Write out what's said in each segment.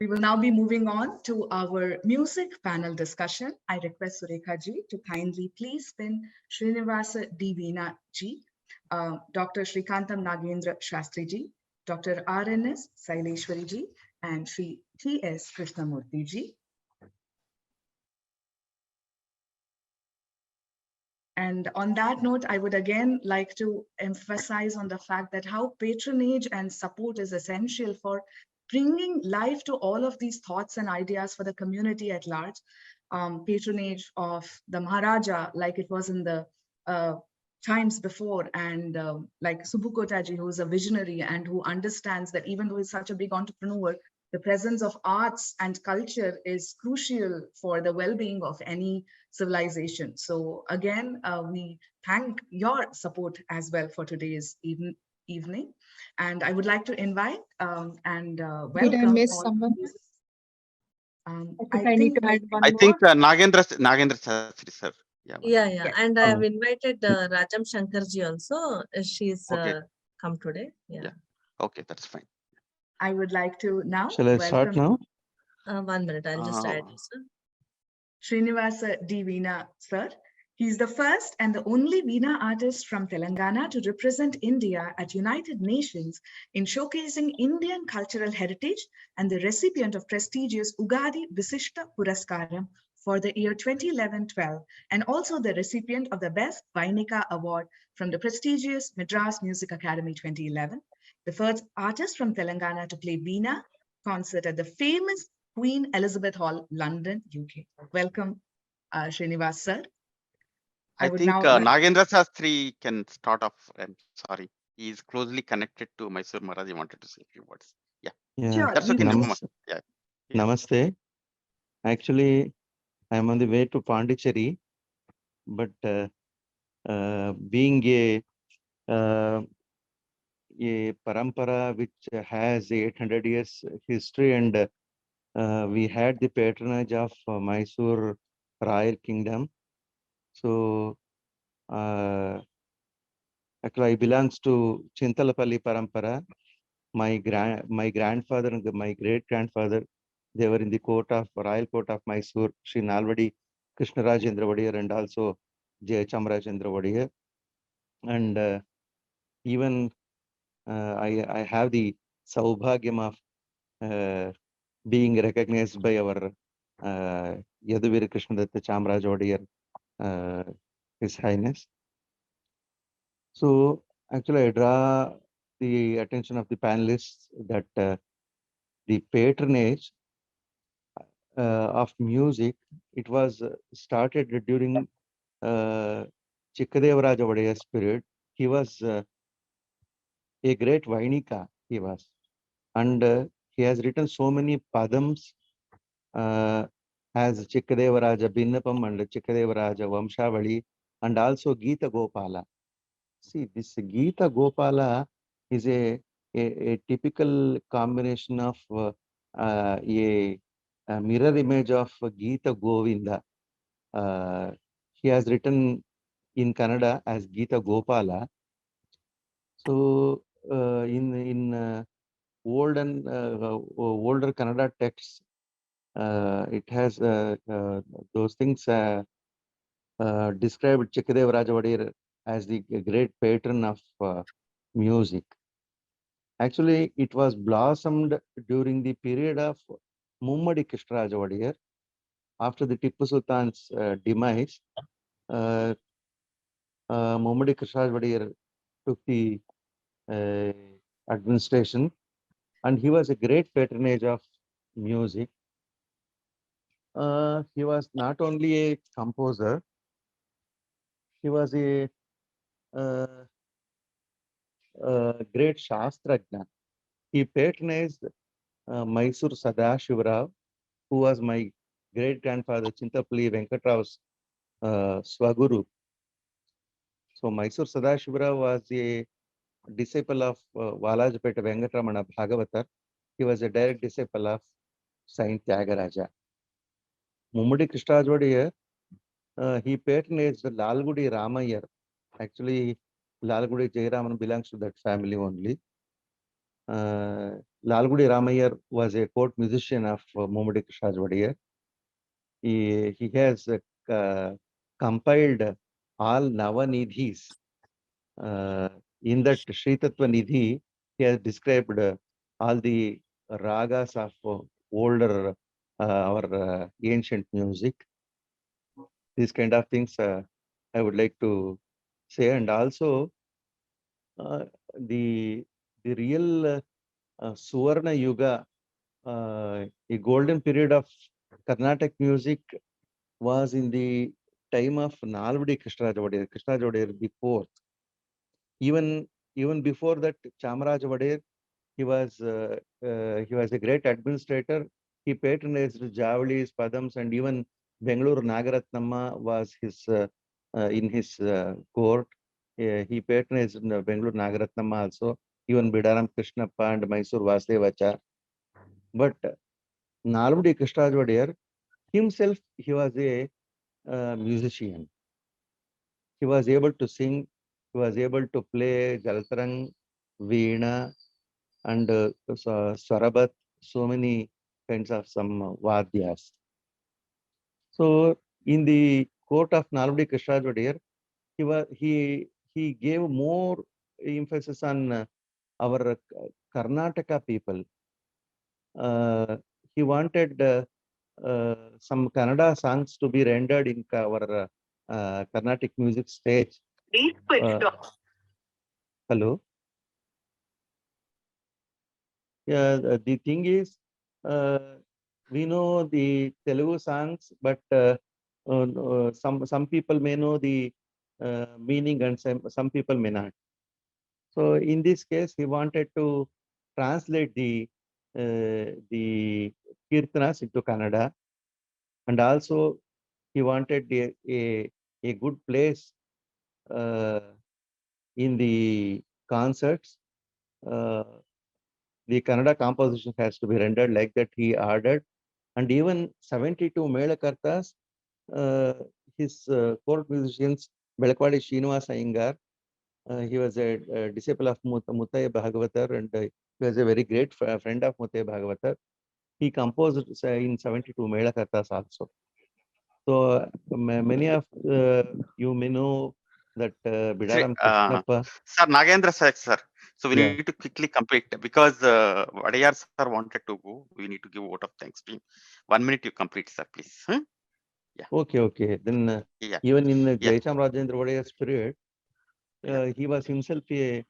We will now be moving on to our music panel discussion. I request Surekha ji to kindly please spin Srinivasa D. Veena ji, Dr. Srikantam Nagendra Shastri ji, Dr. R.N.S. Saileshwari ji, and Sri T.S. Krishnamurthy ji. And on that note, I would again like to emphasize on the fact that how patronage and support is essential for bringing life to all of these thoughts and ideas for the community at large. Patronage of the Maharaja, like it was in the times before, and like Subbukotaji, who is a visionary and who understands that even though he's such a big entrepreneur, the presence of arts and culture is crucial for the well-being of any civilization. So again, we thank your support as well for today's evening. And I would like to invite and welcome. Did I miss all someone? I need to add one I more. think Nagendra Shastri sir. Yeah, Yes. and I have invited Rajam Shankarji also. She's Okay. come today. Yeah. Okay, that's fine. I would like to now Shall I start now? 1 minute, I'll just add you, sir. Srinivasa D. Veena, sir. He's the first and the only Veena artist from Telangana to represent India at United Nations in showcasing Indian cultural heritage and the recipient of prestigious Ugadi Visishta Puraskaram for the year 2011-12, and also the recipient of the Best Vainika Award from the prestigious Madras Music Academy 2011, the first artist from Telangana to play Veena concert at the famous Queen Elizabeth Hall, London, UK. Welcome, Srinivas sir. I would think now Nagendra Shastri can start off. I'm sorry. He is closely connected to Mysore Maharaj. He wanted to say a few words. Yeah, Sure, That's okay. Never mind. Yeah. Namaste. Actually, I'm on the way to Pondicherry, but being a parampara which has 800 years history, and we had the patronage of Mysore Royal Kingdom. So actually, I belongs to Chintalapalli Parampara. My grandfather and my great grandfather, they were in the Royal Court of Mysore, Sri Nalvadi Krishnarajendra Vadiyar and also Jaya Chamarajendra Vadiyar. And even I have the saubhagyam of being recognized by our Yaduvira Krishnadatta Chamaraj Vadiyar, His Highness. So actually, I draw the attention of the panelists that the patronage of music, it was started during Chikkadevaraja Vadiyar's period. He was a great Vainika, he was. And he has written so many padams as Chikkadevaraja Binnapam and Chikkadevaraja Vamshavali, and also Geeta Gopala. See, this Geeta Gopala is a typical combination of a mirror image of Geeta Govinda. He has written in Kannada as Geeta Gopala. So in older Kannada texts, it has those things described Chikkadevaraja Vadiyar as the great patron of music. Actually, it was blossomed during the period of Mummadi Krishnaraja Vadiyar. After the Tipu Sultan's demise, Mummadi Krishnaraja Vadiyar took the administration, and he was a great patronage of music. He was not only a composer, he was a great Shastrajna. He patronized Mysore Sadashivarao, who was my great grandfather Chintapalli Venkatrau's Swaguru. So Mysore Sadashivarao was a disciple of Valajapeta Venkatramana Bhagavatar. He was a direct disciple of Saint Tyagaraja. Mummadi Krishnaraj Vadiyar, he patronized Lalgudi Ramayar. Actually, Lalgudi Jayaraman belongs to that family only. Lalgudi Ramayar was a court musician of Mummadi Krishnaraj Wadiyar. He has compiled all Navanidhis. In that Sri Tattva Nidhi, he has described all the ragas of older our ancient music. These kind of things I would like to say, and also the real Suvarna Yuga, a golden period of Carnatic music was in the time of Nalvadi Krishnaraj Wadiyar. Krishnaraj Wadiyar the fourth. Even before that, Chamaraj Wadiyar, he was a great administrator. He patronized Javalis, Padams, and even Bengaluru Nagaratnamma was his in his court. He patronized Bengaluru Nagaratnamma also, even Bidaram Krishnappa and Mysore Vasudevachar. But Nalvadi Krishnaraj Wadiyar himself, he was a musician. He was able to sing. He was able to play Jalatarang, Veena, and Swarabat, so many kinds of some Vadyas. So in the court of Nalvadi Krishnaraj Wadiyar, he gave more emphasis on our Karnataka people. He wanted some Kannada songs to be rendered in our Carnatic music stage. Hello. Yeah, the thing is, we know the Telugu songs, but some people may know the meaning and some people may not. So in this case, he wanted to translate the Kirtanas into Kannada, and also he wanted a good place in the concerts. The Kannada composition has to be rendered like that he ordered, and even 72 Melakartas, his court musicians, Belakvadi Srinivasa Iyengar, he was a disciple of Muttaya Bhagavatar, and he was a very great friend of Muttaya Bhagavatar. He composed in 72 Melakartas also. So many of you may know that Bidaram Krishnappa. Sir Nagendra sir. So we Yeah. need to quickly complete because Wadiyar sir wanted to go. We need to give vote of thanks to him. 1 minute you complete, sir, please. Okay. Then Yeah. even in Yeah. Jayacham Rajendra Wadiyar's period, he was himself a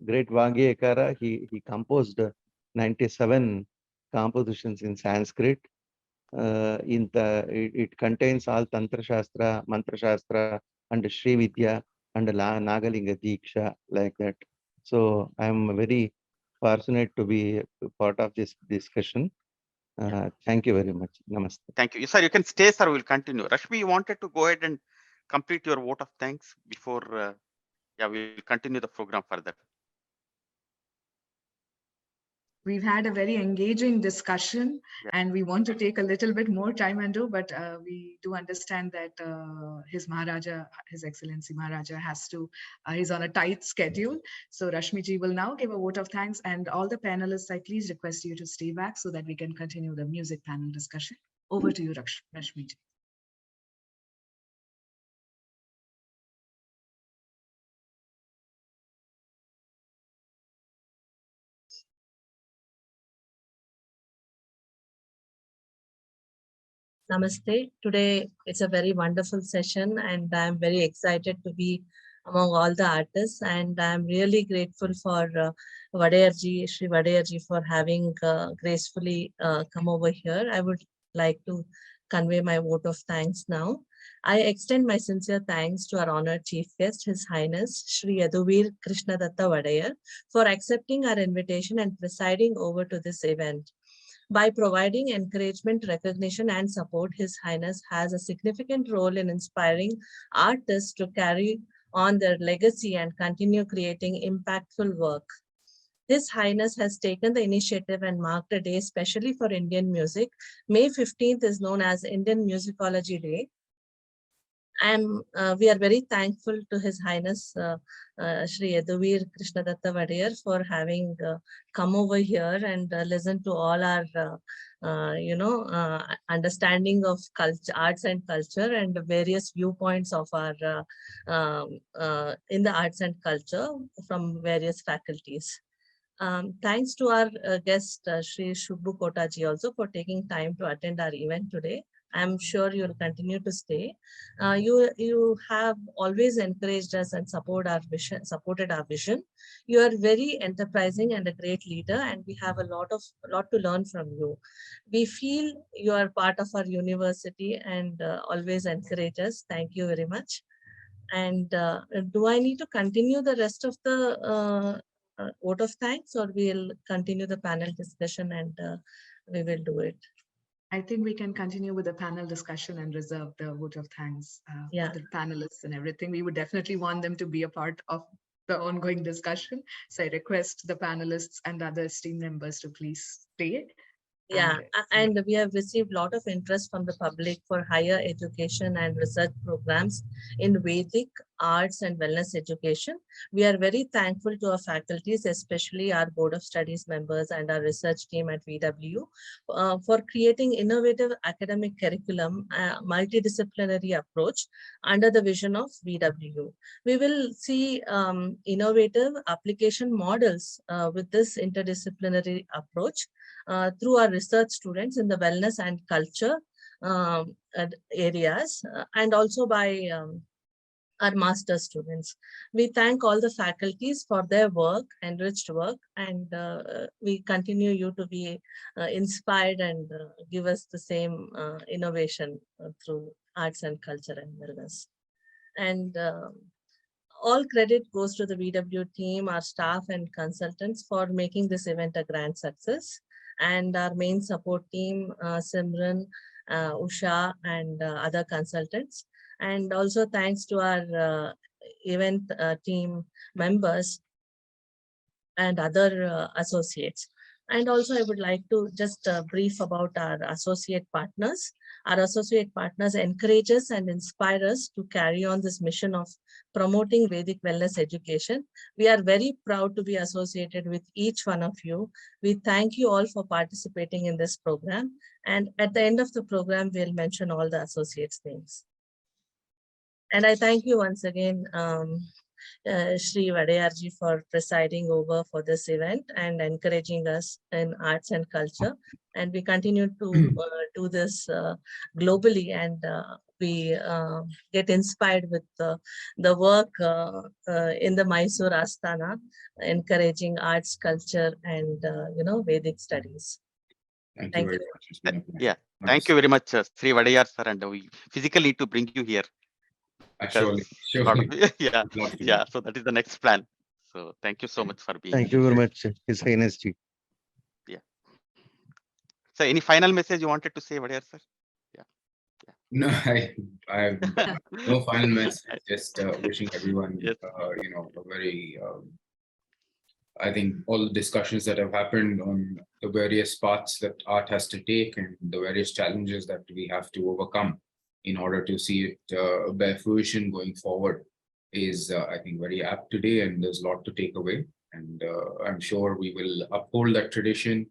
great Vagyekara. He composed 97 compositions in Sanskrit. It contains all Tantra Shastra, Mantra Shastra, and Sri Vidya and Nagalinga Diksha, like that. So I am very fortunate to be part of this discussion. Thank you very much. Namaste. Thank you. Sir, you can stay, sir. We'll continue. Rashmi, you wanted to go ahead and complete your vote of thanks before, we'll continue the program further. We've had a very engaging discussion, and we want to take a little bit more time and do, but we do understand that His Maharaja, His Excellency Maharaja he's on a tight schedule. So Rashmi ji will now give a vote of thanks, and all the panelists, I please request you to stay back so that we can continue the music panel discussion. Over to you, Rashmi ji. Namaste. Today it's a very wonderful session, and I'm very excited to be among all the artists, and I'm really grateful for Sri Wadiyar ji for having gracefully come over here. I would like to convey my vote of thanks now. I extend my sincere thanks to our honored chief guest, His Highness Shri Yaduvir Krishnadatta Wadiyar, for accepting our invitation and presiding over to this event. By providing encouragement, recognition, and support, His Highness has a significant role in inspiring artists to carry on their legacy and continue creating impactful work. His Highness has taken the initiative and marked a day especially for Indian music. May 15th is known as Indian Musicology Day. We are very thankful to His Highness Shri Yaduvir Krishnadatta Vadiyar for having come over here and listen to all our understanding of culture, arts and culture, and the various viewpoints of our in the arts and culture from various faculties. Thanks to our guest Shri Shubbu Kotaji also for taking time to attend our event today. I'm sure you'll continue to stay. You have always encouraged us and supported our vision. You are very enterprising and a great leader, and we have a lot to learn from you. We feel you are part of our university and always encourage us. Thank you very much. And do I need to continue the rest of the vote of thanks, or we'll continue the panel discussion and we will do it? I think we can continue with the panel discussion and reserve the vote of thanks for the panelists and everything. We would definitely want them to be a part of the ongoing discussion. So I request the panelists and other esteemed members to please stay. And we have received a lot of interest from the public for higher education and research programs in Vedic arts and wellness education. We are very thankful to our faculties, especially our Board of Studies members and our research team at VW for creating innovative academic curriculum, multidisciplinary approach under the vision of VW. We will see innovative application models with this interdisciplinary approach through our research students in the wellness and culture areas, and also by our master's students. We thank all the faculties for their work, enriched work, and we continue you to be inspired and give us the same innovation through arts and culture and wellness. And all credit goes to the VW team, our staff and consultants for making this event a grand success. And our main support team, Simran, Usha, and other consultants. And also thanks to our event team members and other associates. And also I would like to just brief about our associate partners. Our associate partners encourage us and inspire us to carry on this mission of promoting Vedic wellness education. We are very proud to be associated with each one of you. We thank you all for participating in this program. And at the end of the program, we'll mention all the associates' names. And I thank you once again, Shri Vadayarji, for presiding over for this event and encouraging us in arts and culture. And we continue to do this globally, and we get inspired with the work in the Mysore Asthana, encouraging arts, culture, and Vedic studies. Thank you very much. Yeah, thank you very much, Sri Vadayar sir, and we physically need to bring you here. Surely. Yeah. So that is the next plan. So thank you so much for being. Thank you very much, His Highness Ji. Yeah. So any final message you wanted to say, Vadayar sir? No, I have no final message. Just wishing everyone, a very. I think all the discussions that have happened on the various paths that art has to take and the various challenges that we have to overcome in order to see it bear fruition going forward is, I think, very apt today, and there's a lot to take away. And I'm sure we will uphold that tradition,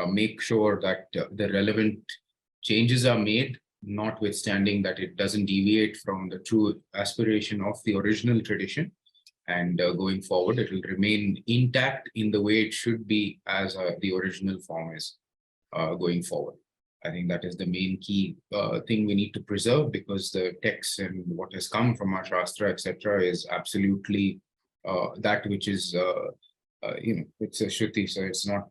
make sure that the relevant changes are made, notwithstanding that it doesn't deviate from the true aspiration of the original tradition. And going forward, it will remain intact in the way it should be as the original form is going forward. I think that is the main key thing we need to preserve, because the text and what has come from our Shastra, etc., is absolutely that which is, it's a Shruti. So it's not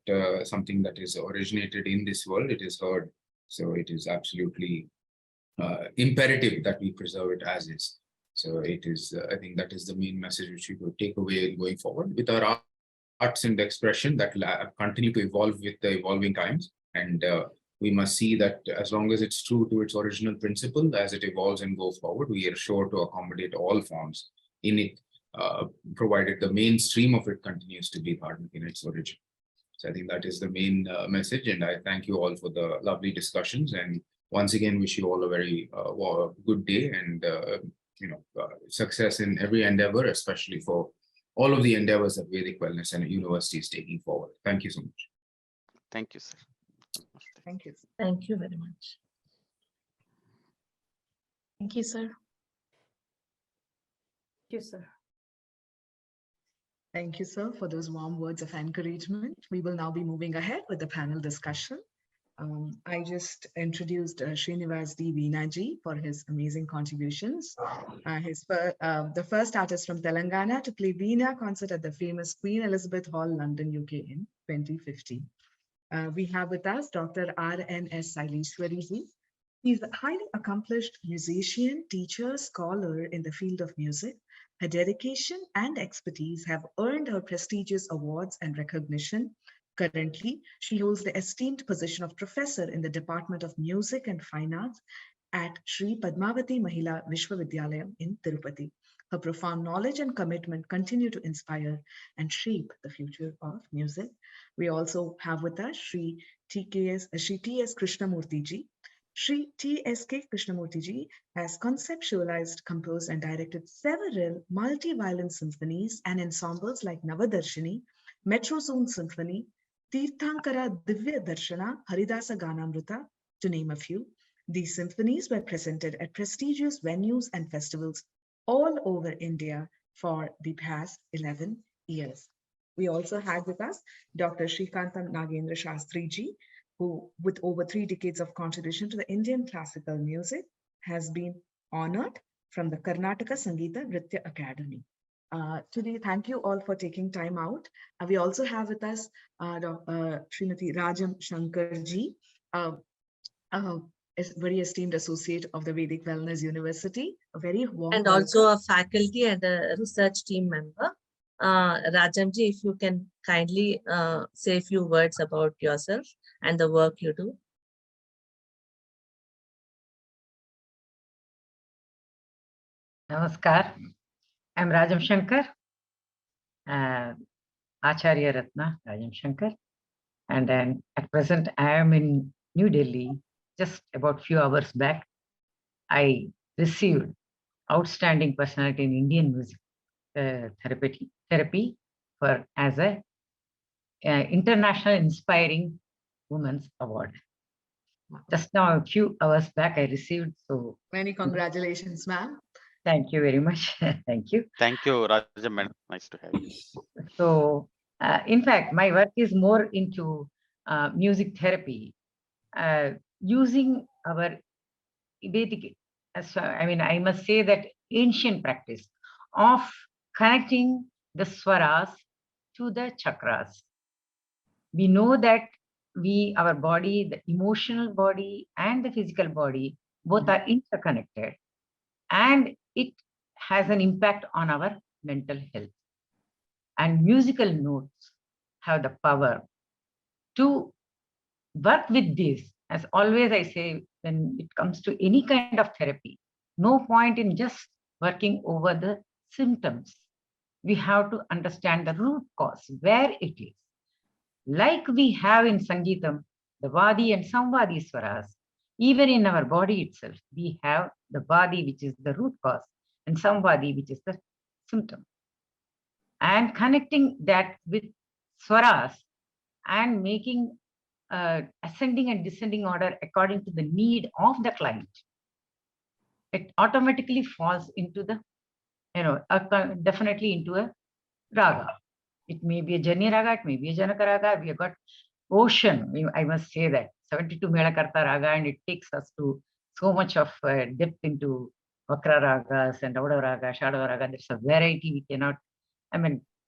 something that is originated in this world, it is heard. So it is absolutely imperative that we preserve it as is. So it is, I think that is the main message which we could take away going forward with our arts and expression that will continue to evolve with the evolving times. And we must see that as long as it's true to its original principle, as it evolves and goes forward, we are sure to accommodate all forms in it, provided the mainstream of it continues to be Dharmic in its origin. So I think that is the main message, and I thank you all for the lovely discussions, and once again wish you all a very good day and success in every endeavor, especially for all of the endeavors that Vedic Wellness and University is taking forward. Thank you so much. Thank you, sir. Thank you. Thank you very much. Thank you, sir. Thank you, sir. Thank you, sir, for those warm words of encouragement. We will now be moving ahead with the panel discussion. I just introduced Srinivas D. Veenaji for his amazing contributions. The first artist from Telangana to play Veena concert at the famous Queen Elizabeth Hall, London, UK in 2015. We have with us Dr. R.N.S. Saileshwari ji. He's a highly accomplished musician, teacher, scholar in the field of music. Her dedication and expertise have earned her prestigious awards and recognition. Currently, she holds the esteemed position of professor in the Department of Music and Fine Arts at Sri Padmavati Mahila Vishwavidyalayam in Tirupati. Her profound knowledge and commitment continue to inspire and shape the future of music. We also have with us Sri T.S. Krishnamurti ji. Sri T.S.K. Krishnamurti ji has conceptualized, composed, and directed several multi-violin symphonies and ensembles like Navadarshini, Metro Zone Symphony, Tirthankara Divya Darshana, Haridasa Ganamrita, to name a few. These symphonies were presented at prestigious venues and festivals all over India for the past 11 years. We also had with us Dr. Srikantam Nagendra Shastri ji, who, with over 3 decades of contribution to the Indian classical music, has been honored from the Karnataka Sangeeta Nritya Academy. Today, thank you all for taking time out. We also have with us Srimati Rajam Shankar ji, is very esteemed associate of the Vedic Wellness University. A very warm And welcome. also a faculty and a research team member. Rajamji, if you can kindly say a few words about yourself and the work you do. Namaskar. I'm Rajam Shankar, Acharya Ratna Rajam Shankar. And at present, I am in New Delhi. Just about few hours back, I received Outstanding Personality in Indian Music Therapy for as a International Inspiring Women's Award. Just now, a few hours back, I received. So many congratulations, ma'am. Thank you very much. Thank you. Thank you, Rajam. Nice to have you. So, in fact, my work is more into music therapy, using our Vedic, I must say that ancient practice of connecting the swaras to the chakras. We know that our body, the emotional body and the physical body, both are interconnected, and it has an impact on our mental health. And musical notes have the power to work with this. As always I say, when it comes to any kind of therapy, no point in just working over the symptoms. We have to understand the root cause, where it is. Like we have in Sangeetam, the Vadi and Samvadi swaras, even in our body itself, we have the Vadi, which is the root cause, and Samvadi, which is the symptom. And connecting that with swaras and making ascending and descending order according to the need of the client, it automatically falls into the, definitely into a raga. It may be a Janya raga, it may be a Janaka raga. We have got ocean, I must say that, 72 Melakarta raga, and it takes us to so much of depth into Vakra ragas and Avada raga, Shadava raga. There's a variety we cannot,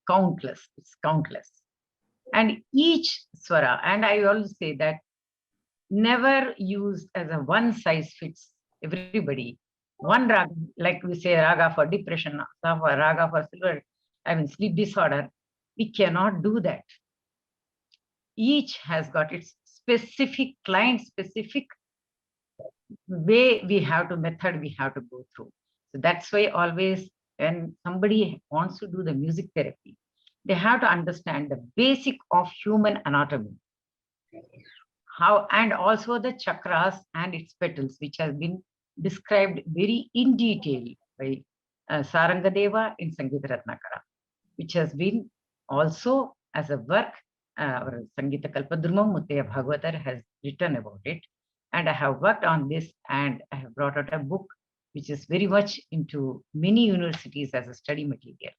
countless, it's countless. And each swara, and I always say that never use as a one size fits everybody. One raga, like we say raga for depression, raga for sleep disorder, we cannot do that. Each has got its specific client specific way we have to method we have to go through. So that's why always when somebody wants to do the music therapy, they have to understand the basic of human anatomy. how, and also the chakras and its petals, which has been described very in detail by Sarangadeva in Sangeeta Ratnakara, which has been also as a work, Sangeeta Kalpadrumam Muttaya Bhagavatar has written about it. And I have worked on this, and I have brought out a book which is very much into many universities as a study material.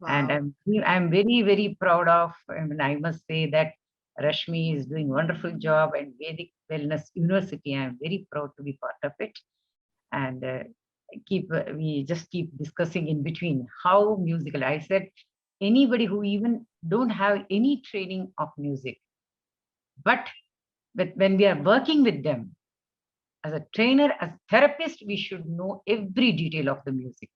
Wow. And I'm very, very proud of, and I must say that Rashmi is doing a wonderful job, and Vedic Wellness University, I'm very proud to be part of it. And we just keep discussing in between how musical. I said, anybody who even don't have any training of music, but when we are working with them, as a trainer, as a therapist, we should know every detail of the music,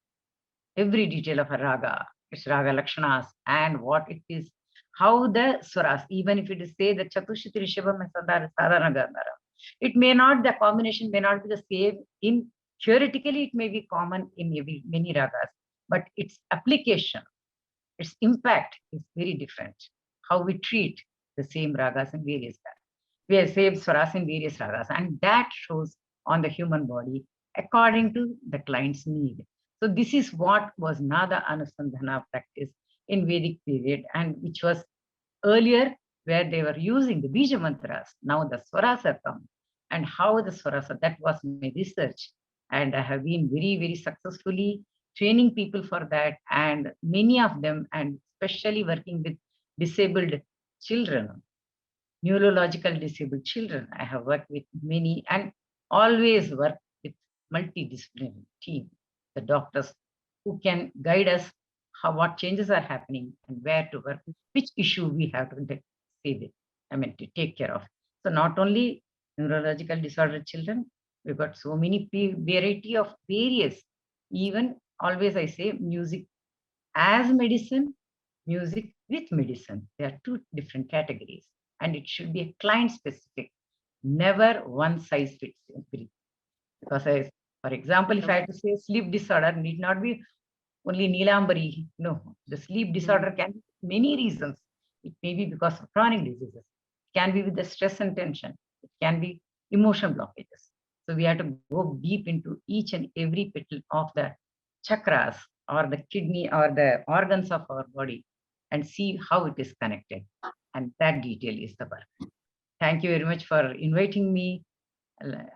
every detail of a raga, its raga lakshanas, and what it is, how the swaras, even if it is say the Chatushruti Rishabham and Sadhana Gandhara, it may not, the combination may not be the same. In theoretically, it may be common in maybe many ragas, but its application, its impact is very different. How we treat the same ragas in various ragas. We have same swaras in various ragas, and that shows on the human body according to the client's need. So this is what was Nada Anusandhana practice in Vedic period, and which was earlier where they were using the Bija mantras. Now the swaras have come, and how the swaras, that was my research. And I have been very, very successfully training people for that, and many of them, and especially working with disabled children, neurological disabled children. I have worked with many, and always work with multidisciplinary team, the doctors who can guide us how, what changes are happening and where to work, which issue we have to to take care of. So not only neurological disordered children, we've got so many variety of various, even always I say music as medicine, music with medicine. There are two different categories, and it should be a client specific, never one size fits every. Because for example, if I have to say sleep disorder, need not be only Neelambari. No, the sleep disorder can be many reasons. It may be because of chronic diseases. It can be with the stress and tension. It can be emotional blockages. So we have to go deep into each and every petal of the chakras or the kidney or the organs of our body and see how it is connected. And that detail is the work. Thank you very much for inviting me.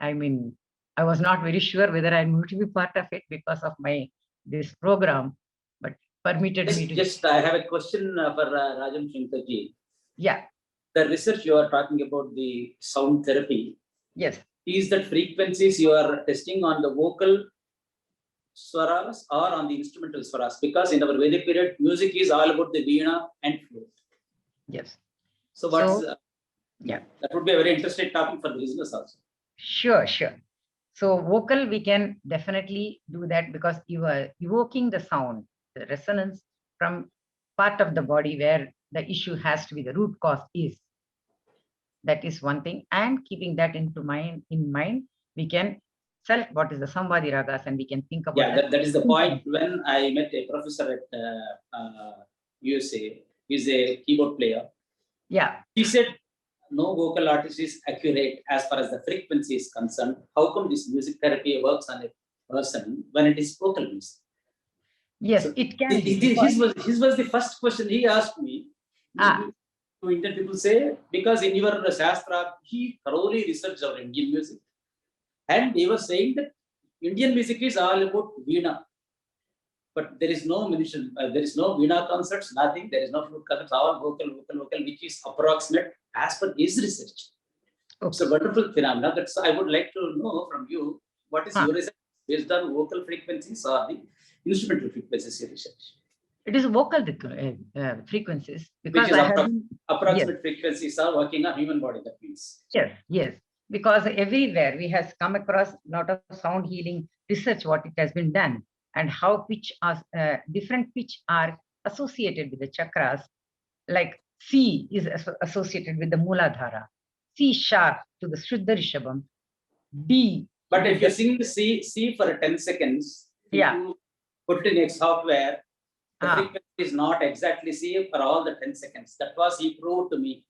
I mean, I was not very sure whether I'm going to be part of it because of this program, but permitted me to. Just I have a question for Rajam Shinkaji. Yeah. The research you are talking about, the sound therapy. Yes. Is that frequencies you are testing on the vocal swaras or on the instrumental swaras? Because in our Vedic period, music is all about the veena and flute. Yes. So what's yeah, that would be a very interesting topic for the listeners also. Sure. So vocal, we can definitely do that because you are evoking the sound, the resonance from part of the body where the issue has to be, the root cause is. That is one thing. And keeping that in mind, we can select what is the Samvadi ragas and we can think about that is the point. When I met a professor at USA, he's a keyboard player. Yeah. He said, no vocal artist is accurate as far as the frequency is concerned. How come this music therapy works on a person when it is vocal music? Yes, so it can. His was the first question he asked me. To Indian people say, because in your Shastra, he thoroughly researched our Indian music. And he was saying that Indian music is all about veena. But there is no mention, there is no veena concerts, nothing. There is no flute concerts, all vocal, which is approximate as per his research. Okay. It's a wonderful phenomenon. That's I would like to know from you, what is your research based on vocal frequencies or the instrumental frequencies you research? It is vocal frequencies because which is approximate frequencies are working on human body. That means yes. Because everywhere we have come across a lot of sound healing research, what it has been done, and how pitch are different pitch are associated with the chakras. Like C is associated with the Mooladhara, C sharp to the Shuddha Rishabham, D. But if you sing C for 10 seconds, you put it in a software. The frequency is not exactly C for all the 10 seconds. That was he proved to me.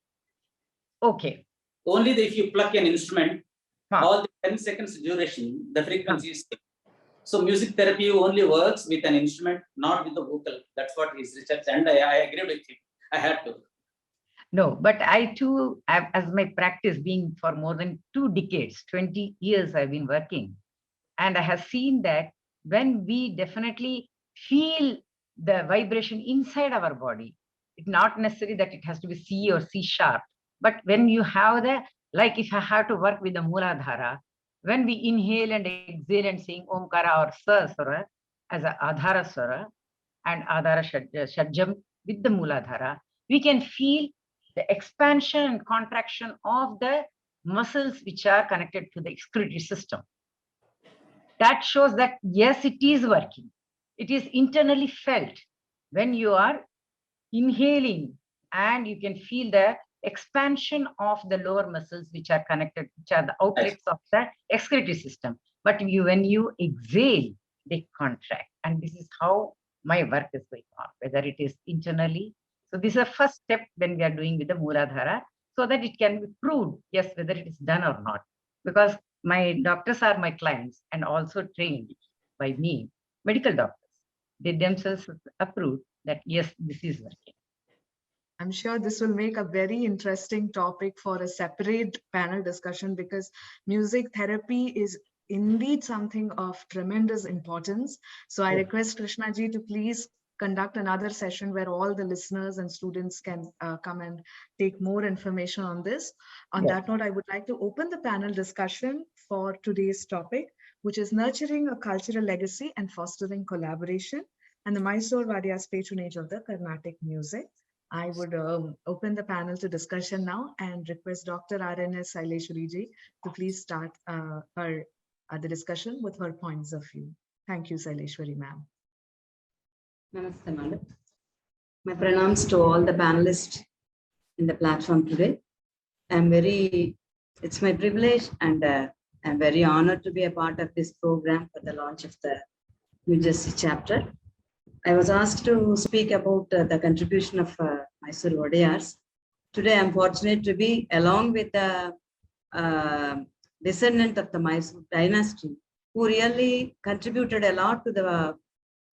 Okay. only if you pluck an instrument, Huh. all the 10 seconds duration, the frequency is same. So music therapy only works with an instrument, not with the vocal. That's what his research, and I agree with him. I had to. No, but I too, as my practice being for more than 2 decades, 20 years I've been working, and I have seen that when we definitely feel the vibration inside our body, it's not necessary that it has to be C or C sharp, but when you have the, like if I have to work with the Mooladhara, when we inhale and exhale and sing Omkara or Sa Swara as a Adhara Swara and Adhara Shadjam with the Mooladhara, we can feel the expansion and contraction of the muscles which are connected to the excretory system. That shows that, yes, it is working. It is internally felt when you are inhaling, and you can feel the expansion of the lower muscles which are connected, which are the outlets of the excretory system. But when you exhale, they contract. And this is how my work is going on, whether it is internally. So this is the first step when we are doing with the Mooladhara, so that it can be proved, yes, whether it is done or not. Because my doctors are my clients and also trained by me, medical doctors. They themselves approved that, yes, this is working. I'm sure this will make a very interesting topic for a separate panel discussion, because music therapy is indeed something of tremendous importance. So I request Krishna ji to please conduct another session where all the listeners and students can come and take more information on this. On that note, I would like to open the panel discussion for today's topic, which is nurturing a cultural legacy and fostering collaboration, and the Mysore Vadiya's patronage of the Carnatic music. I would open the panel to discussion now and request Dr. R.N.S. Saileshwari ji to please start the discussion with her points of view. Thank you, Saileshwari ma'am. Namaste, madam. My pranams to all the panelists in the platform today. It's my privilege, and I'm very honored to be a part of this program for the launch of the New Jersey chapter. I was asked to speak about the contribution of Mysore Vodiyars. Today, I'm fortunate to be along with the descendant of the Mysore dynasty, who really contributed a lot to the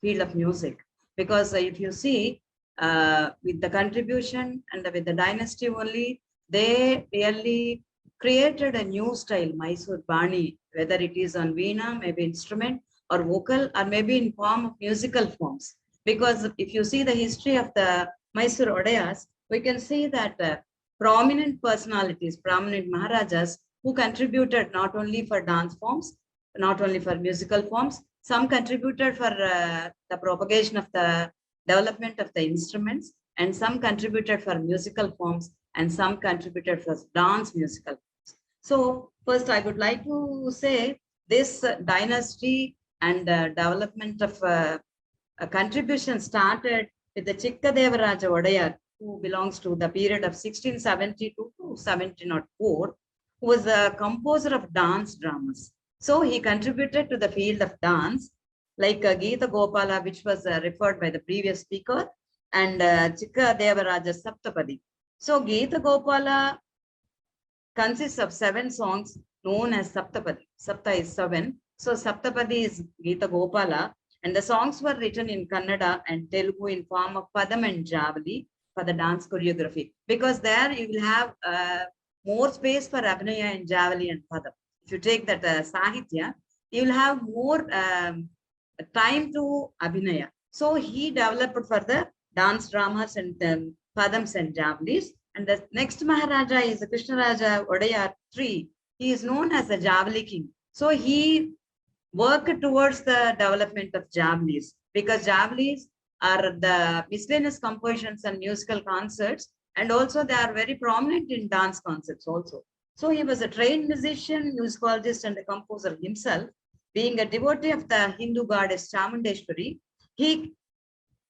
field of music. Because if you see, with the contribution and with the dynasty only, they really created a new style, Mysore Bani, whether it is on veena, maybe instrument, or vocal, or maybe in form of musical forms. Because if you see the history of the Mysore Vodiyars, we can see that prominent personalities, prominent Maharajas, who contributed not only for dance forms, not only for musical forms, some contributed for the propagation of the development of the instruments, and some contributed for musical forms, and some contributed for dance musical forms. So first I would like to say this dynasty and development of a contribution started with the Chikkadevaraja Vodiyar, who belongs to the period of 1672 to 1704, who was a composer of dance dramas. So he contributed to the field of dance, like Geeta Gopala, which was referred by the previous speaker, and Chikkadevaraja Saptapadi. So Geeta Gopala consists of 7 songs known as Saptapadi. Sapta is 7. So Saptapadi is Geeta Gopala. And the songs were written in Kannada and Telugu in form of Padam and Javali for the dance choreography. Because there you will have more space for Abhinaya and Javali and Padam. If you take that Sahitya, you will have more time to Abhinaya. So he developed for the dance dramas and Padams and Javalis. And the next Maharaja is Krishnaraja Vodiyar III. He is known as the Javali King. So he worked towards the development of Javalis, because Javalis are the miscellaneous compositions and musical concerts, and also they are very prominent in dance concerts also. So he was a trained musician, musicologist, and a composer himself. Being a devotee of the Hindu goddess Chamundeshwari, he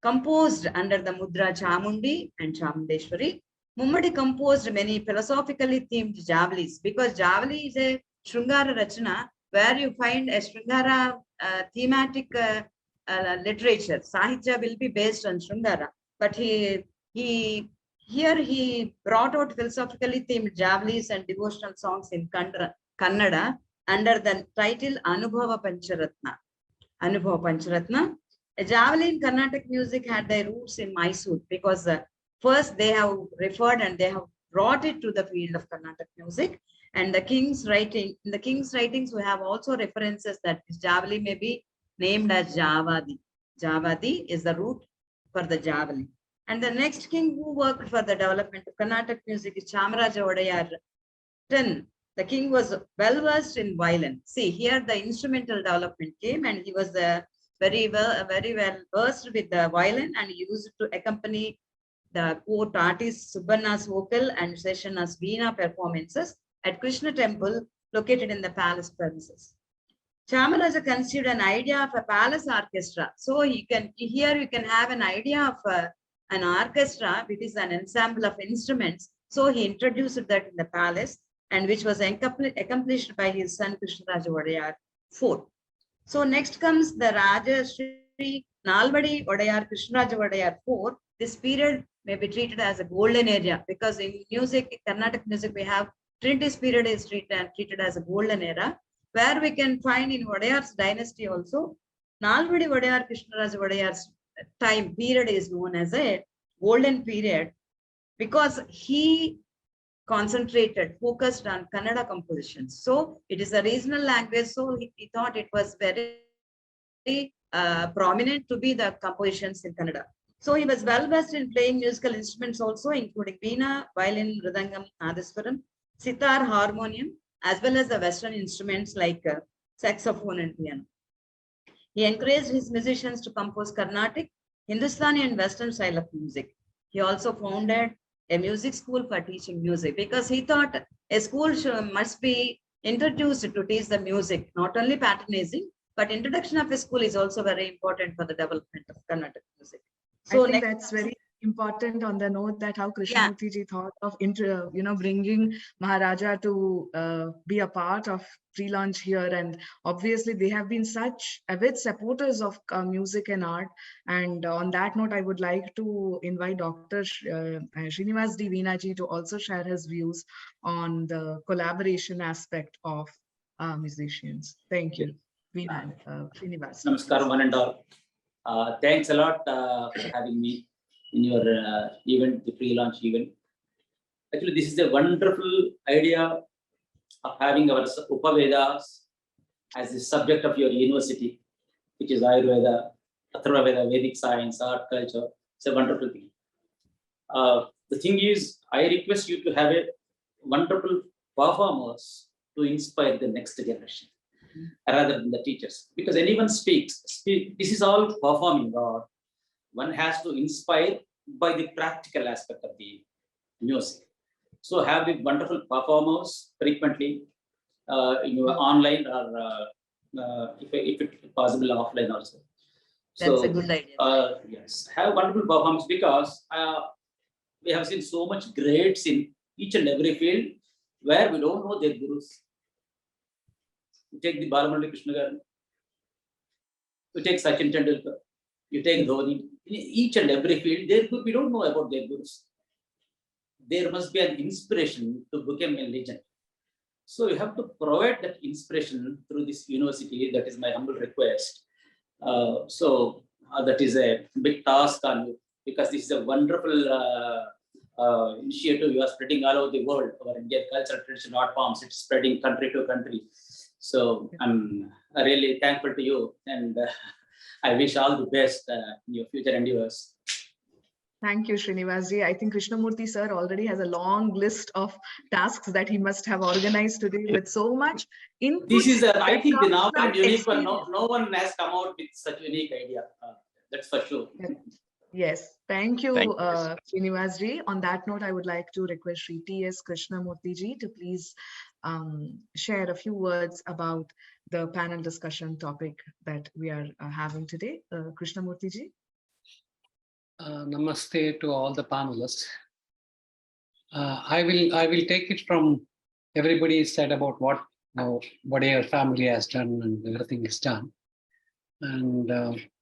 composed under the Mudra Chamundi and Chamundeshwari. Mummadi composed many philosophically themed Javalis, because Javali is a Shrungara Rachana, where you find a Shrungara thematic literature. Sahitya will be based on Shrungara, but he Here he brought out philosophically themed javelis and devotional songs in Kannada under the title Anubhava Pancharatna. Anubhava Pancharatna. A javelin Carnatic music had their roots in Mysore because first they have referred and they have brought it to the field of Carnatic music. And the king's writing, in the king's writings, we have also references that this javelin may be named as Javadi. Javadi is the root for the javelin. And the next king who worked for the development of Carnatic music is Chamaraja Odayar. 10. The king was well versed in violin. See, here the instrumental development came, and he was very well versed with the violin, and he used to accompany the court artist Subbanna's vocal and Seshana's veena performances at Krishna temple located in the palace premises. Chamaraja conceived an idea of a palace orchestra. So here you can have an idea of an orchestra, which is an ensemble of instruments. So he introduced that in the palace, and which was accomplished by his son Krishnaraja Odayar IV. So next comes the Raja Shri Nalvadi Odayar Krishnaraja Odayar IV. This period may be treated as a golden era because in music, Carnatic music, we have Trinity's period is treated as a golden era, where we can find in Odayar's dynasty also, Nalvadi Odayar Krishnaraja Odayar's time period is known as a golden period because he focused on Kannada compositions. So it is a regional language. So he thought it was very prominent to be the compositions in Kannada. So he was well versed in playing musical instruments also, including veena, violin, mridangam, nadaswaram, sitar, harmonium, as well as the Western instruments like saxophone and piano. He encouraged his musicians to compose Carnatic, Hindustani and Western style of music. He also founded a music school for teaching music because he thought a school must be introduced to teach the music, not only patronizing, but introduction of a school is also very important for the development of Carnatic music. So I think that's very important on the note that how Krishnamurti ji thought of bringing Maharaja to be a part of pre-launch here, and obviously they have been such avid supporters of music and art. And on that note, I would like to invite Dr. Srinivas D. Veena ji to also share his views on the collaboration aspect of musicians. Thank you, Veena. Srinivas. Namaskaram one and all. Thanks a lot for having me in your event, the pre-launch event. Actually, this is a wonderful idea of having our Upavedas as the subject of your university, which is Ayurveda, Atharva Veda, Vedic science, art, culture. It's a wonderful thing. The thing is, I request you to have a wonderful performers to inspire the next generation rather than the teachers. Because anyone speaks, this is all performing art. One has to inspire by the practical aspect of the music. So have the wonderful performers frequently in your online or if it possible offline also. That's a good idea. Yes, have wonderful performance because we have seen so much grades in each and every field where we don't know their gurus. You take the Balamurali Krishna Garu, you take Sachin Tendulkar, you take Dhoni. In each and every field, we don't know about their gurus. There must be an inspiration to become a legend. So you have to provide that inspiration through this university. That is my humble request. That is a big task on you because this is a wonderful initiative you are spreading all over the world. Our Indian culture, traditional art forms, it's spreading country to country. So I'm really thankful to you, and I wish all the best in your future endeavors. Thank you, Srinivasji. I think Krishnamurti sir already has a long list of tasks that he must have organized today with so much input. This is, I think, the novel and unique one. No one has come out with such a unique idea. That's for sure. Yes, thank you, Srinivasji. On that note, I would like to request Shri T.S. Krishnamurti ji to please share a few words about the panel discussion topic that we are having today. Krishnamurti ji. Namaste to all the panelists. I will take it from everybody said about what your family has done and everything is done, and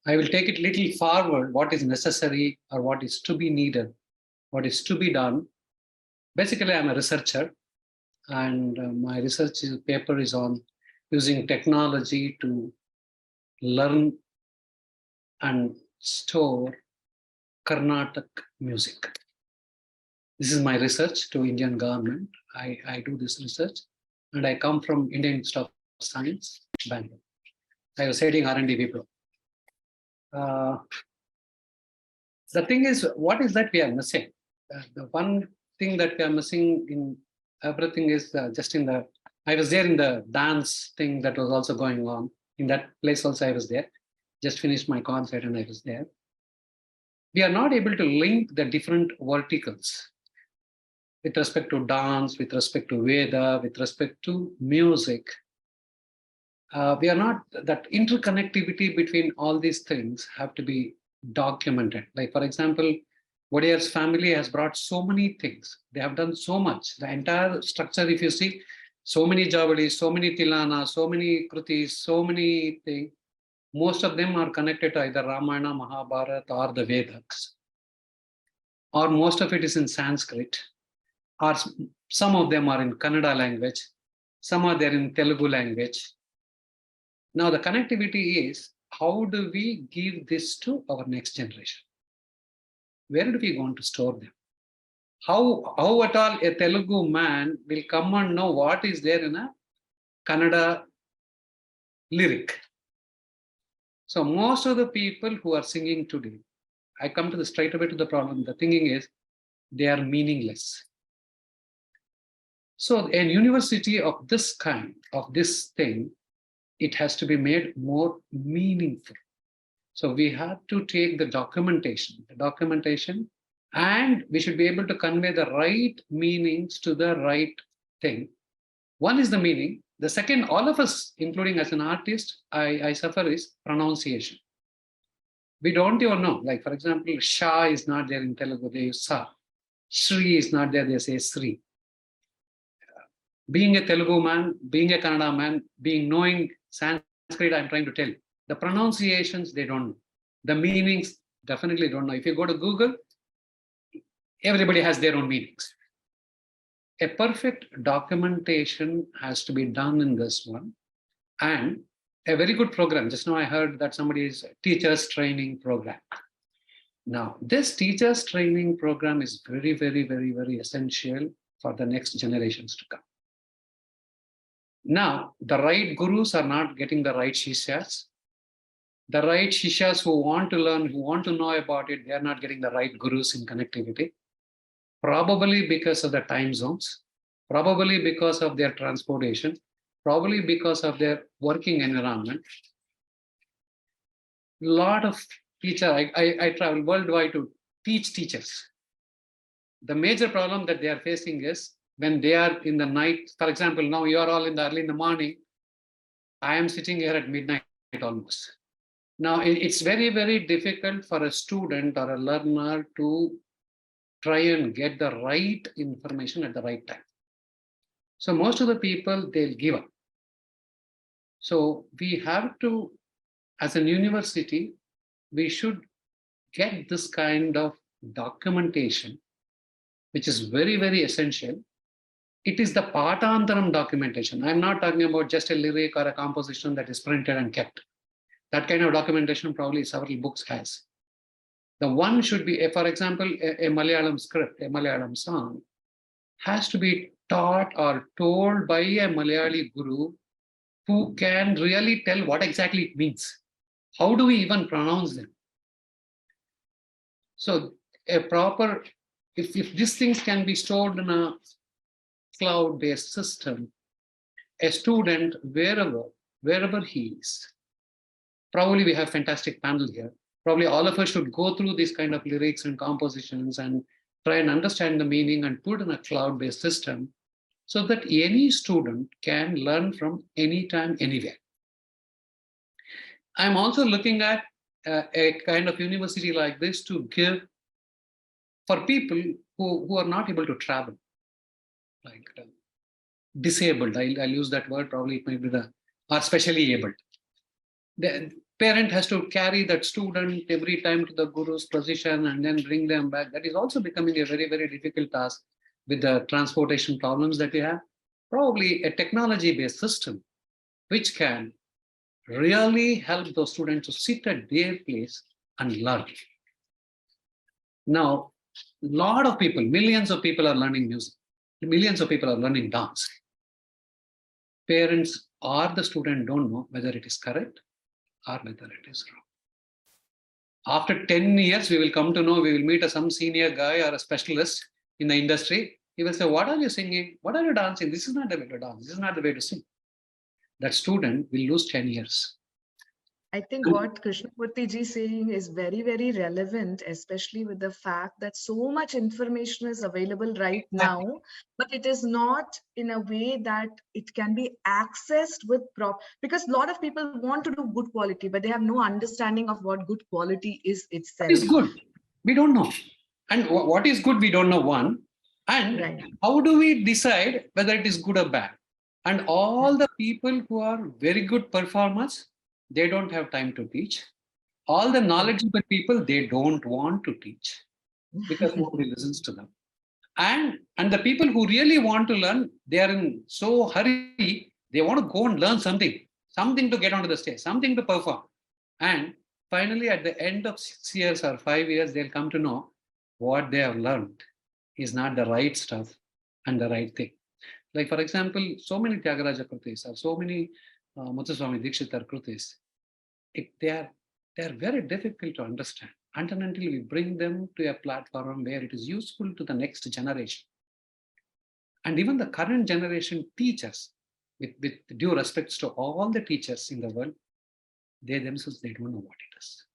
I will take it little forward what is necessary or what is to be needed what is to be done. Basically, I'm a researcher, and my research paper is on using technology to learn and store Carnatic music. This is my research to Indian government. I do this research, and I come from Indian Institute of Science, Bangalore. I was heading R&D people. The thing is, what is that we are missing? The one thing that we are missing in everything is just in the, I was there in the dance thing that was also going on. In that place also I was there. Just finished my concert and I was there. We are not able to link the different verticals with respect to dance, with respect to Veda, with respect to music. We are not, that interconnectivity between all these things have to be documented. Like, for example, Wadiyar's family has brought so many things. They have done so much. The entire structure, if you see, so many Javalis, so many Tilana, so many Krutis, so many things. Most of them are connected to either Ramayana, Mahabharata, or the Vedas. Or most of it is in Sanskrit. Or some of them are in Kannada language. Some are there in Telugu language. Now the connectivity is, how do we give this to our next generation? Where do we want to store them? How at all a Telugu man will come and know what is there in a Kannada lyric? So most of the people who are singing today, I come to the straight away to the problem. The thinking is, they are meaningless. So a university of this kind, of this thing, it has to be made more meaningful. So we have to take the documentation, and we should be able to convey the right meanings to the right thing. One is the meaning. The second, all of us, including as an artist, I suffer is pronunciation. We don't even know. Like, for example, Shah is not there in Telugu, they use Sa. Shri is not there, they say Sri. Being a Telugu man, being a Kannada man, knowing Sanskrit, I'm trying to tell you. The pronunciations, they don't know. The meanings, definitely don't know. If you go to Google, everybody has their own meanings. A perfect documentation has to be done in this one. And a very good program. Just now I heard that somebody is teachers training program. Now, this teachers training program is very, very, very, very essential for the next generations to come. Now, the right gurus are not getting the right shishyas. The right shishyas who want to learn, who want to know about it, they are not getting the right gurus in connectivity. Probably because of the time zones, probably because of their transportation, probably because of their working environment. A lot of teachers, I travel worldwide to teach teachers. The major problem that they are facing is when they are in the night. For example, now you are all early in the morning. I am sitting here at midnight almost. Now, it's very, very difficult for a student or a learner to try and get the right information at the right time. So most of the people, they'll give up. So we have to, as an university, we should get this kind of documentation, which is very, very essential. It is the Patantaram documentation. I'm not talking about just a lyric or a composition that is printed and kept. That kind of documentation probably several books has. The one should be, for example, a Malayalam script, a Malayalam song, has to be taught or told by a Malayali guru who can really tell what exactly it means. How do we even pronounce them? So a proper, if these things can be stored in a cloud-based system, a student, wherever he is, probably we have fantastic panel here. Probably all of us should go through these kind of lyrics and compositions and try and understand the meaning and put in a cloud-based system so that any student can learn from anytime, anywhere. I'm also looking at a kind of university like this to give for people who are not able to travel, like disabled. I'll use that word, probably it might be or specially abled. parent has to carry that student every time to the guru's position and then bring them back. That is also becoming a very, very difficult task with the transportation problems that we have. Probably a technology-based system which can really help those students to sit at their place and learn. Now, a lot of people, millions of people are learning music. Millions of people are learning dance. Parents or the student don't know whether it is correct or whether it is wrong. After 10 years, we will come to know, we will meet some senior guy or a specialist in the industry. He will say, what are you singing? What are you dancing? This is not the way to dance. This is not the way to sing. That student will lose 10 years. I think what Krishnamurthy ji is saying is very, very relevant, especially with the fact that so much information is available right now, but it is not in a way that it can be accessed with because a lot of people want to do good quality, but they have no understanding of what good quality is itself. What is good? We don't know. And what is good, we don't know, one. And how do we decide whether it is good or bad? And all the people who are very good performers, they don't have time to teach. All the knowledgeable people, they don't want to teach because nobody listens to them. And the people who really want to learn, they are in so hurry, they want to go and learn something to get onto the stage, something to perform. And finally, at the end of 6 years or 5 years, they'll come to know what they have learned is not the right stuff and the right thing. Like, for example, so many Tyagaraja Krutis or so many Muthuswami Dikshitar Krutis, they are very difficult to understand until we bring them to a platform where it is useful to the next generation. And even the current generation teachers, with due respects to all the teachers in the world, they themselves, they don't know what it is.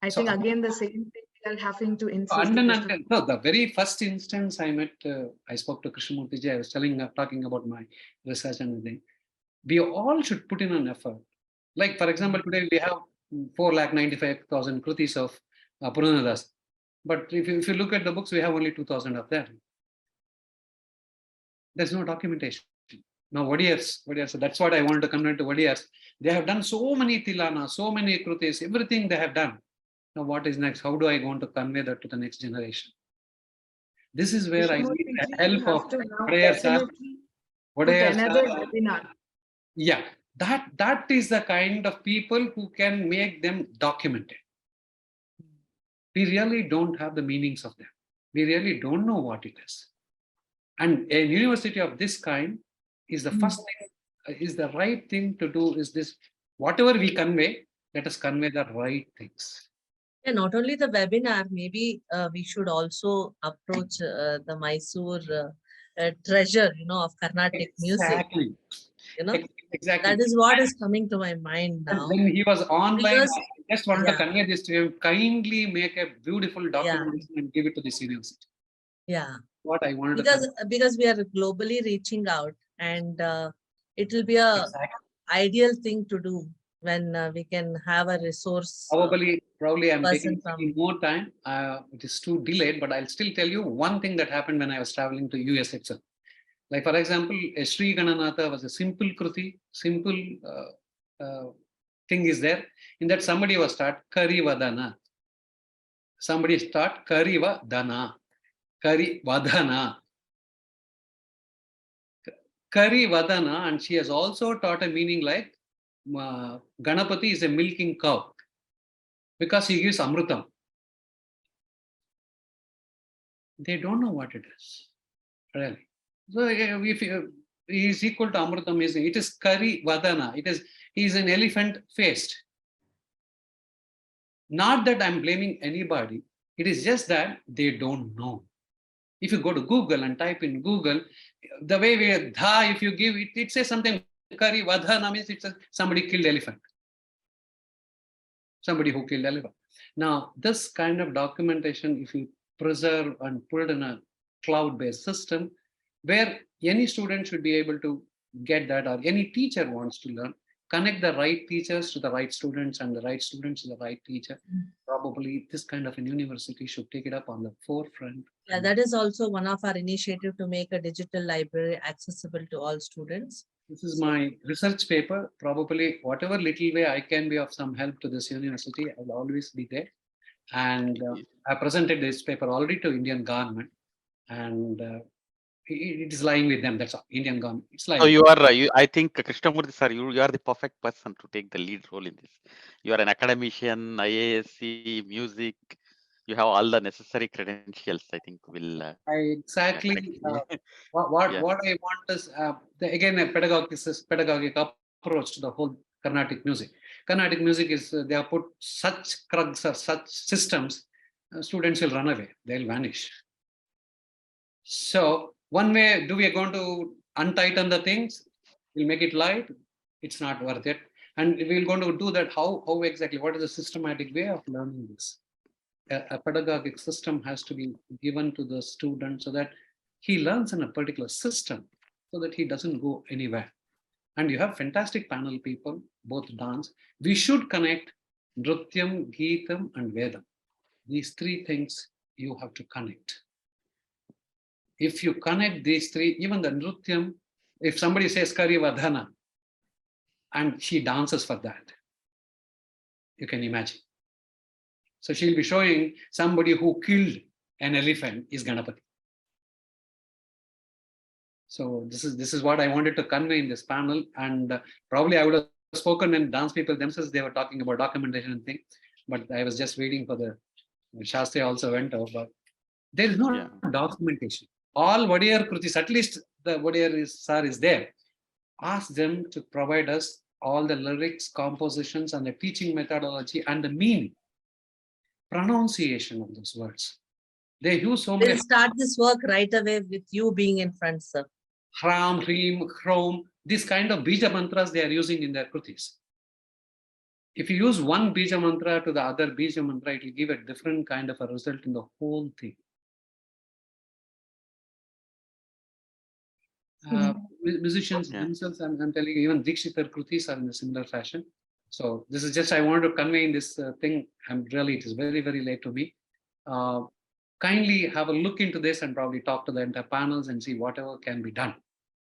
I think again, the same thing we are having to insist. No, the very first instance I met, I spoke to Krishnamurthy ji, I was talking about my research and everything. We all should put in an effort. Like, for example, today we have 4,95,000 Krutis of Purandaradas. But if you look at the books, we have only 2,000 of them. There's no documentation. Now, Wadiyars, so that's what I wanted to come to Wadiyars. They have done so many Tilana, so many Krutis, everything they have done. Now, what is next? How do I want to convey that to the next generation? This is where I need the help of Wadiyars. Another webinar. Yeah, that is the kind of people who can make them documented. We really don't have the meanings of them. We really don't know what it is. And a university of this kind is the first thing, is the right thing to do is this, whatever we convey, let us convey the right things. Yeah, not only the webinar, maybe we should also approach the Mysore treasure, of Carnatic music. Exactly. That is what is coming to my mind now. When he was online, I just wanted to convey this to him. Kindly make a beautiful documentation and give it to this university. Yeah. What I wanted because we are globally reaching out, and it will be a ideal thing to do when we can have a resource. Probably I'm taking more time. It is too delayed, but I'll still tell you one thing that happened when I was traveling to US itself. Like, for example, Sri Gananatha was a simple Kruti, simple thing is there. In that, somebody was taught Kari Vadana. Somebody is taught Kari Vadana. Kari Vadana. Kari Vadana, and she has also taught a meaning like Ganapati is a milking cow because he gives Amrutam. They don't know what it is, really. So if he is equal to Amrutam, it is Kari Vadana. He is an elephant faced. Not that I'm blaming anybody. It is just that they don't know. If you go to Google and type in Google, the way we dha, if you give it, it says something. Kari Vadana means it's somebody killed elephant. Somebody who killed elephant. Now, this kind of documentation, if you preserve and put it in a cloud-based system, where any student should be able to get that, or any teacher wants to learn, connect the right teachers to the right students and the right students to the right teacher. Probably this kind of an university should take it up on the forefront. Yeah, that is also one of our initiatives to make a digital library accessible to all students. This is my research paper. Probably whatever little way I can be of some help to this university, I will always be there. And I presented this paper already to Indian government, and it is lying with them. That's all. Indian government. It's lying. So you are, I think, Krishnamurthy sir, you are the perfect person to take the lead role in this. You are an academician, IASC, music. You have all the necessary credentials. I think will. Exactly. What I want is again a pedagogic approach to the whole Carnatic music. Carnatic music is they have put such crugs or such systems, students will run away. They'll vanish. So one way, do we are going to untighten the things? We'll make it light. It's not worth it. And we're going to do that. How exactly? What is the systematic way of learning this? A pedagogic system has to be given to the student so that he learns in a particular system so that he doesn't go anywhere. And you have fantastic panel people, both dance. We should connect Nrutyam, Geetam, and Vedam. These three things you have to connect. If you connect these three, even the Nrutyam, if somebody says Karivadhana, and she dances for that, you can imagine. So she'll be showing somebody who killed an elephant is Ganapati. So this is what I wanted to convey in this panel, and probably I would have spoken when dance people themselves, they were talking about documentation and things, but I was just waiting for the Shastri also went over, but there is no documentation. All Wadiyar Krutis, at least the Wadiyar sir is there. Ask them to provide us all the lyrics, compositions, and the teaching methodology and the meaning, pronunciation of those words. They use so many. We'll start this work right away with you being in front, sir. Hram, Hrim, Chrom, these kind of Bija mantras they are using in their Krutis. If you use one Bija mantra to the other Bija mantra, it will give a different kind of a result in the whole thing. Musicians themselves, I'm telling you, even Dikshitar Krutis are in a similar fashion. So this is just, I wanted to convey in this thing. It is very, very late to me. Kindly have a look into this and probably talk to the entire panels and see whatever can be done.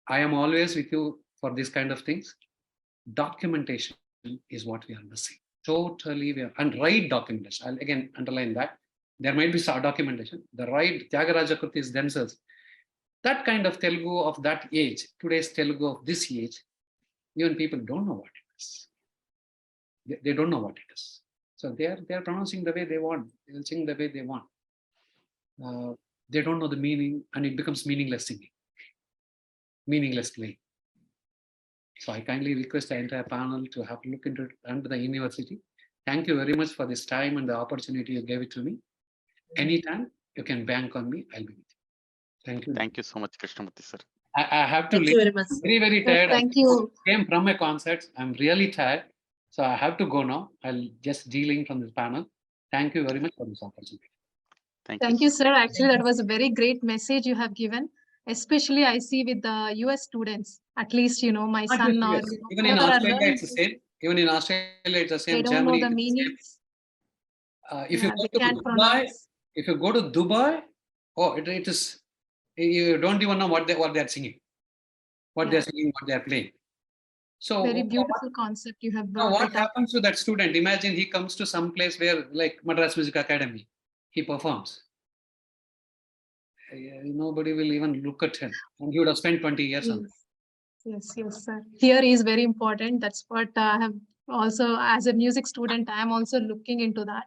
I am always with you for these kind of things. Documentation is what we are missing. Totally, and right documentation. I'll again underline that. There might be some documentation. The right Tyagaraja Krutis themselves, that kind of Telugu of that age, today's Telugu of this age, even people don't know what it is. They don't know what it is. So they are pronouncing the way they want. They will sing the way they want. They don't know the meaning, and it becomes meaningless singing, meaningless playing. So I kindly request the entire panel to have a look into it under the university. Thank you very much for this time and the opportunity you gave it to me. Anytime you can bank on me, I'll be with you. Thank you. Thank you so much, Krishnamurthy sir. I have to Thank leave. you very much. Very, very tired. Thank you. I came from a concert. I'm really tired. So I have to go now. I'll just de-link from this panel. Thank you very much for this opportunity. Thank you, sir. Actually, that was a very great message you have given. Especially I see with the US students, at least, you know, my Not son or just US. Even in Australia, it's the same. Even in Australia, it's the same. they don't Germany, know the it's the meanings. same. If you They go to can't Dubai, pronounce. if you go to Dubai, oh, it is, you don't even know what they're singing, what they're singing, what they're playing. So Very beautiful concept you have now brought. what it up. happens to that student? Imagine he comes to some place where, like Madras Music Academy, he performs. Nobody will even look at him, and he would have spent 20 years on it. Yes, sir. Here is very important. That's what I have also, as a music student, I am also looking into that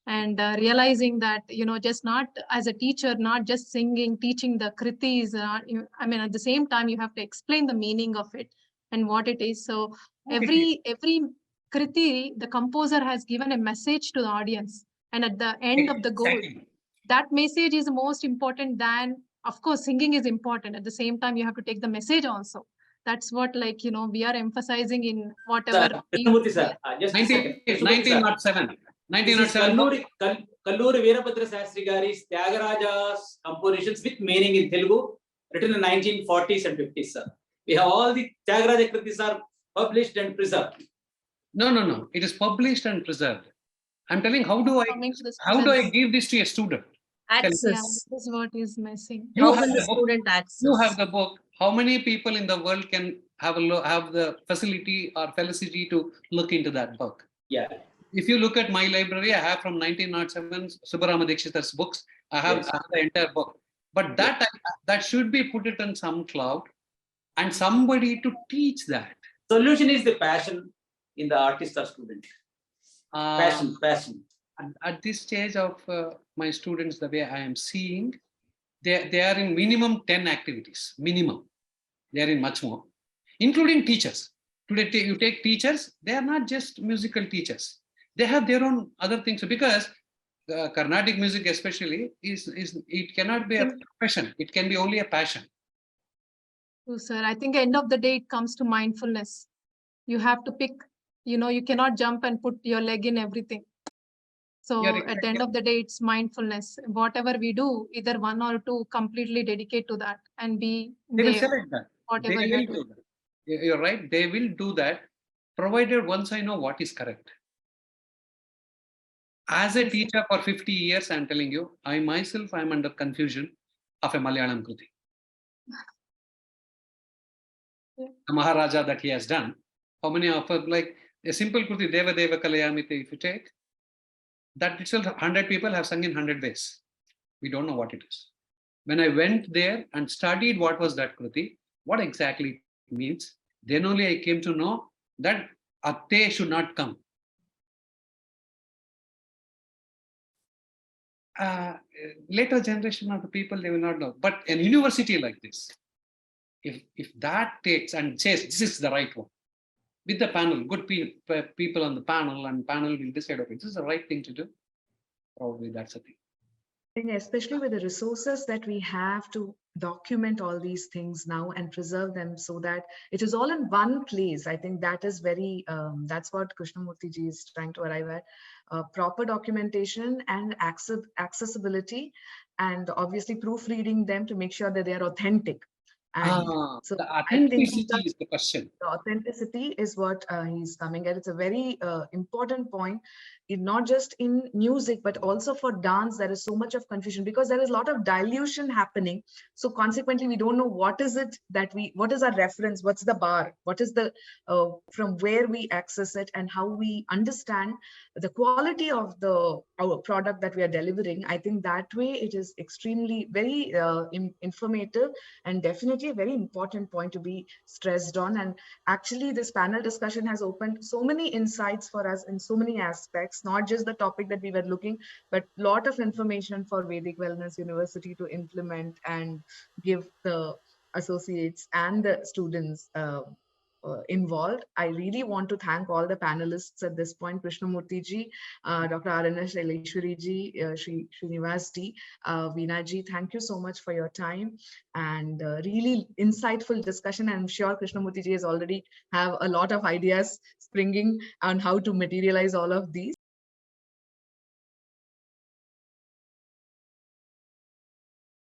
and realizing that, you know, just not as a teacher, not just singing, teaching the kritis. I mean, at the same time, you have to explain the meaning of it and what it is. So every kriti, the composer has given a message to the audience, and at the end of the goal, that message is most important than, of course, singing is important. At the same time, you have to take the message also. That's what, like, you know, we are emphasizing in whatever. Krishnamurthy sir, just 1907. 1907. Kalluri Veerabhadra Sastri Gari's Tyagaraja's compositions with meaning in Telugu, written in 1940s and 50s, sir. We have all the Tyagaraja Kritis are published and preserved. No. It is published and preserved. I'm telling, how do I give this to a student? Access. Yeah, this is what is missing. You How have will the the book. student access? You have the book. How many people in the world can have the facility or felicity to look into that book. Yeah. If you look at my library, I have from 1907 Subbarama Dikshitar's books. I have the entire book. But that that should be put it in some cloud and somebody to teach that. Solution is the passion in the artist or student. Passion. And at this stage of my students, the way I am seeing, they are in minimum 10 activities, minimum. They are in much more, including teachers. Today, you take teachers, they are not just musical teachers. They have their own other things, because Carnatic music especially it cannot be a profession. It can be only a passion. True, sir. I think end of the day, it comes to mindfulness. You have to pick, you cannot jump and put your leg in everything. So at the end of the day, it's mindfulness. Whatever we do, either one or two completely dedicate to that and be They will there, select that. whatever They you're will doing. do that. You're right. They will do that, provided once I know what is correct. As a teacher for 50 years, I'm telling you, I myself am under confusion of a Malayalam Kruti. The Maharaja that he has done. How many of us, like a simple Kruti, Deva Deva Kalayamite, if you take, that itself 100 people have sung in 100 ways. We don't know what it is. When I went there and studied what was that Kruti, what exactly it means, then only I came to know that Atte should not come. Later generation of the people, they will not know. But a university like this, if that takes and says this is the right one, with the panel, good people on the panel, and panel will decide, okay, this is the right thing to do. Probably that's the thing. I think especially with the resources that we have to document all these things now and preserve them so that it is all in one place. I think that is very, that's what Krishnamurti ji is trying to arrive at. Proper documentation and accessibility, and obviously proofreading them to make sure that they are authentic. And so the authenticity is the question. The authenticity is what he's coming at. It's a very important point, not just in music, but also for dance. There is so much of confusion because there is a lot of dilution happening. So consequently, we don't know what is it that what is our reference? What's the bar? What is the, from where we access it and how we understand the quality of our product that we are delivering. I think that way it is extremely very informative and definitely a very important point to be stressed on. And actually this panel discussion has opened so many insights for us in so many aspects, not just the topic that we were looking, but a lot of information for Vedic Wellness University to implement and give the associates and the students involved. I really want to thank all the panelists at this point, Krishnamurti ji, Dr. R.N.S. Shaileshwari ji, Shri Srinivas ji, Veena ji, thank you so much for your time and really insightful discussion. I'm sure Krishnamurti ji has already have a lot of ideas springing on how to materialize all of these.